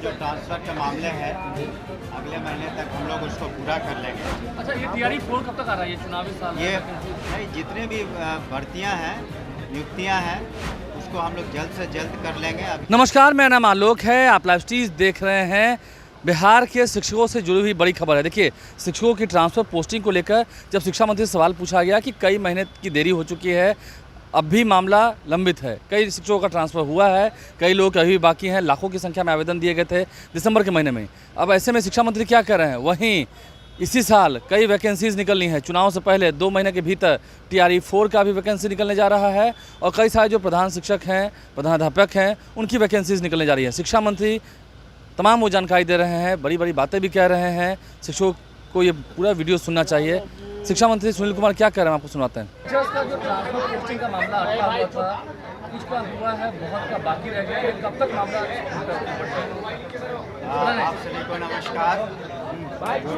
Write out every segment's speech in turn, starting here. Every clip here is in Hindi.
जो ट्रांसफ़र के मामले हैं अगले महीने तक हम लोग उसको पूरा कर लेंगे। अच्छा, ये तैयारी 4 कब तक आ रहा है? ये चुनावी साल ये में? नहीं, जितने भी भर्तियां हैं, नियुक्तियां हैं, उसको हम लोग जल्द से जल्द कर लेंगे। नमस्कार, मेरा नाम आलोक है। आप लाइव स्ट्रीम देख रहे हैं। बिहार के शिक्षकों से जुड़ी हुई बड़ी खबर है। देखिए, शिक्षकों की ट्रांसफ़र पोस्टिंग को लेकर जब शिक्षा मंत्री से सवाल पूछा गया कि कई महीने की देरी हो चुकी है, अब भी मामला लंबित है, कई शिक्षकों का ट्रांसफ़र हुआ है, कई लोग अभी भी बाकी हैं, लाखों की संख्या में आवेदन दिए गए थे दिसंबर के महीने में। अब ऐसे में शिक्षा मंत्री क्या कर रहे हैं? वहीं इसी साल कई वैकेंसीज़ निकलनी है। चुनाव से पहले 2 महीने के भीतर TRE 4 का भी वैकेंसी निकलने जा रहा है और कई सारे जो प्रधान शिक्षक हैं, प्रधानाध्यापक हैं, उनकी वैकेंसीज़ निकलने जा रही है। शिक्षा मंत्री तमाम वो जानकारी दे रहे हैं, बड़ी बड़ी बातें भी कह रहे हैं। शिक्षकों को ये पूरा वीडियो सुनना चाहिए। शिक्षा मंत्री सुनील कुमार क्या कह रहे हैं, आपको सुनाते हैं। का जो ट्रांसफर पोस्टिंग का मामला अटका हुआ था, कुछ का हुआ है, बहुत का बाकी रह गया है। कब तक मामला आप सभी को नमस्कार। जो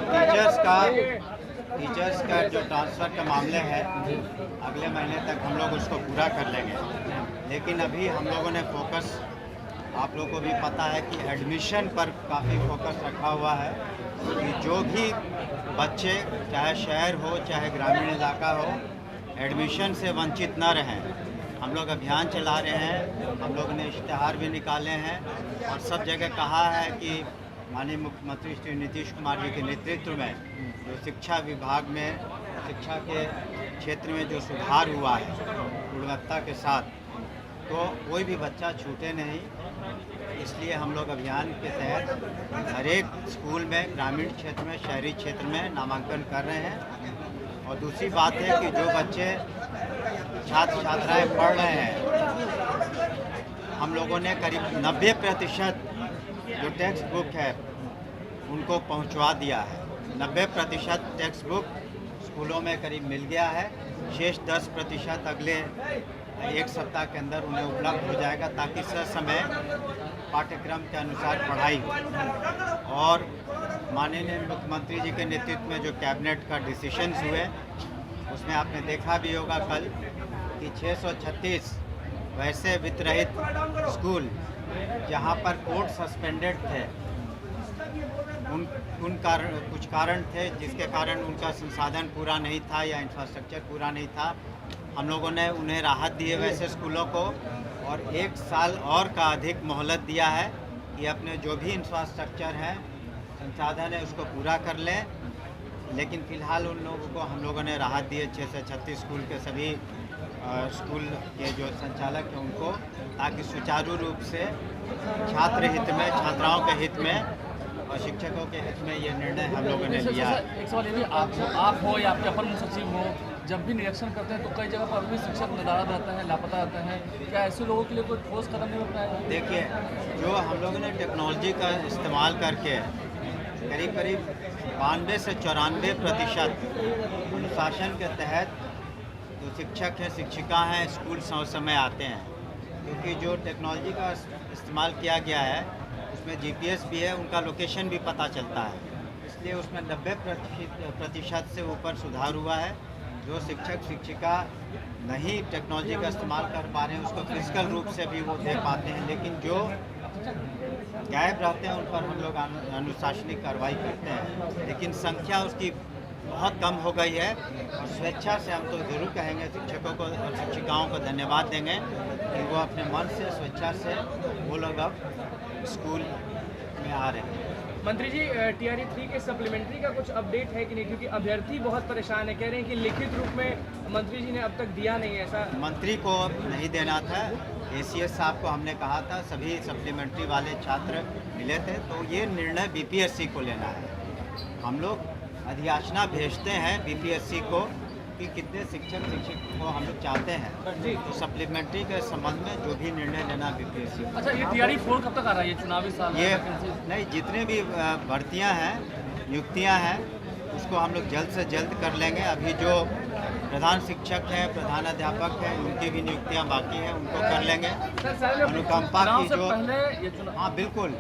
टीचर्स का जो ट्रांसफ़र के मामले हैं अगले महीने तक हम लोग उसको पूरा कर लेंगे। लेकिन अभी हम लोगों ने फोकस, आप लोगों को भी पता है कि एडमिशन पर काफ़ी फोकस रखा हुआ है कि जो भी बच्चे, चाहे शहर हो चाहे ग्रामीण इलाका हो, एडमिशन से वंचित न रहें। हम लोग अभियान चला रहे हैं, हम लोग ने इश्तिहार भी निकाले हैं और सब जगह कहा है कि माननीय मुख्यमंत्री श्री नीतीश कुमार जी के नेतृत्व में जो शिक्षा विभाग में शिक्षा के क्षेत्र में जो सुधार हुआ है गुणवत्ता के साथ, तो कोई भी बच्चा छूटे नहीं। इसलिए हम लोग अभियान के तहत हर एक स्कूल में, ग्रामीण क्षेत्र में, शहरी क्षेत्र में नामांकन कर रहे हैं। और दूसरी बात है कि जो बच्चे छात्र छात्राएँ पढ़ रहे हैं, हम लोगों ने करीब 90% जो टेक्स्ट बुक है उनको पहुंचवा दिया है। 90% टेक्स्ट बुक स्कूलों में करीब मिल गया है। शेष 10% अगले एक सप्ताह के अंदर उन्हें उपलब्ध हो जाएगा ताकि समय पाठ्यक्रम के अनुसार पढ़ाई हो। और माननीय मुख्यमंत्री जी के नेतृत्व में जो कैबिनेट का डिसीजंस हुए, उसमें आपने देखा भी होगा कल कि 636 वैसे वित्तरहित स्कूल जहां पर कोर्ट सस्पेंडेड थे, कुछ कारण थे जिसके कारण उनका संसाधन पूरा नहीं था या इंफ्रास्ट्रक्चर पूरा नहीं था। हम लोगों ने उन्हें राहत दी है वैसे स्कूलों को, और 1 साल और का अधिक मोहलत दिया है कि अपने जो भी इंफ्रास्ट्रक्चर है, संसाधन है, उसको पूरा कर लें। लेकिन फ़िलहाल उन लोगों को हम लोगों ने राहत दी है, 636 स्कूल के सभी स्कूल के जो संचालक हैं उनको, ताकि सुचारू रूप से छात्र हित में, छात्राओं के हित में और शिक्षकों के हित में ये निर्णय हम लोगों ने लिया है। एक सवाल ये भी, आप हो या आपके अपर मुख्य सचिव हो, जब भी निरीक्षण करते हैं तो कई जगह पर भी शिक्षक नदारद रहते हैं, लापता रहते हैं। क्या ऐसे लोगों के लिए कोई ठोस कदम नहीं उठाया? देखिए, जो हम लोगों ने टेक्नोलॉजी का इस्तेमाल करके करीब 92 से 94% अनुशासन के तहत जो शिक्षक हैं, शिक्षिका हैं, स्कूल समय आते हैं। क्योंकि जो टेक्नोलॉजी का इस्तेमाल किया गया है उसमें GPS भी है, उनका लोकेशन भी पता चलता है। इसलिए उसमें 90% से ऊपर सुधार हुआ है। जो शिक्षक शिक्षिका नहीं टेक्नोलॉजी का इस्तेमाल कर पा रहे हैं उसको फिजिकल रूप से भी वो दे पाते हैं, लेकिन जो गायब रहते हैं उन पर हम लोग अनुशासनिक कार्रवाई करते हैं। लेकिन संख्या उसकी बहुत कम हो गई है और स्वेच्छा से हम तो ज़रूर कहेंगे, शिक्षकों को और शिक्षिकाओं को धन्यवाद देंगे कि वो अपने मन से, स्वेच्छा से वो लोग अब स्कूल में आ रहे हैं। मंत्री जी, TRE 3 के सप्लीमेंट्री का कुछ अपडेट है कि नहीं? क्योंकि अभ्यर्थी बहुत परेशान है, कह रहे हैं कि लिखित रूप में मंत्री जी ने अब तक दिया नहीं है। ऐसा मंत्री को नहीं देना था, ACS साहब को हमने कहा था, सभी सप्लीमेंट्री वाले छात्र मिले थे, तो ये निर्णय BPSC को लेना है। हम लोग अधियाचना भेजते हैं BPSC को कि कितने शिक्षक शिक्षक को हम लोग चाहते हैं, तो सप्लीमेंट्री के संबंध में जो भी निर्णय लेना BPSC को। अच्छा, ये TRE 4 कब तक आ रहा है? ये चुनावी साल ये में? नहीं, जितने भी भर्तियां हैं, नियुक्तियां हैं, उसको हम लोग जल्द से जल्द कर लेंगे। अभी जो प्रधान शिक्षक हैं, प्रधानाध्यापक हैं, उनकी भी नियुक्तियां बाकी हैं, उनको कर लेंगे। अनुकंपा की जो, हाँ बिल्कुल,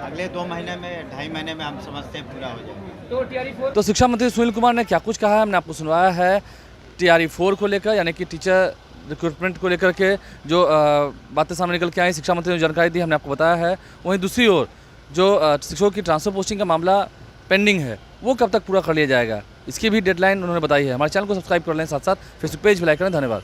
अगले 2 महीने में, 2.5 महीने में हम समझते हैं पूरा हो जाएगा। तो TRE 4 तो शिक्षा मंत्री सुनील कुमार ने क्या कुछ कहा है हमने आपको सुनवाया है। TRE 4 को लेकर, यानी कि टीचर रिक्रूटमेंट को लेकर के जो बातें सामने निकल के आई, शिक्षा मंत्री ने जानकारी दी, हमने आपको बताया है। वहीं दूसरी ओर जो शिक्षकों की ट्रांसफ़र पोस्टिंग का मामला पेंडिंग है वो कब तक पूरा कर लिया जाएगा, इसकी भी डेडलाइन उन्होंने बताई है। हमारे चैनल को सब्सक्राइब कर लें, साथ साथ फेसबुक पेज भी लाइक करें। धन्यवाद।